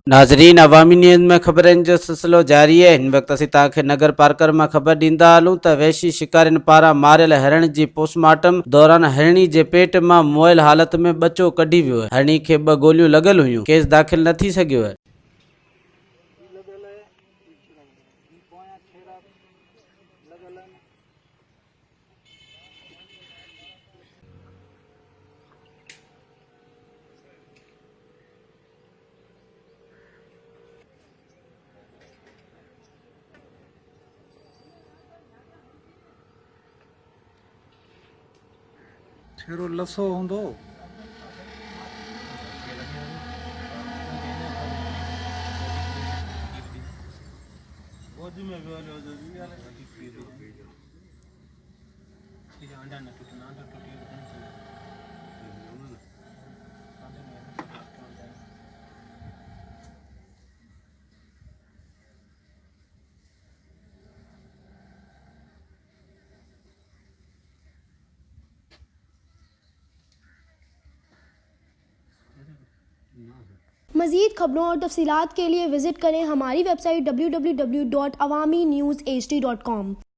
नाज़रीन, अवामी न्यूज़ में ख़बरनि जो सिलसिलो जारी है। हिन वक़्तु असीं तव्हांखे नंगरपार्कर मां ख़बर ॾींदा हलूं त वहशि शिकारिन पारां मारियल हीरण जी पोस्टमार्टम दौरान हीरणी जे पेट मां मुअल हालत में बचो कढी वियो। हीरणी खे 2 गोलियूं लॻल हुयूं। केस दाख़िल न थी सघियो आहे। थोरो लसो हूंदो। मज़ीद खबरों और तफसीलात के लिए विज़िट करें हमारी वेबसाइट www.awamiNewsHD.com।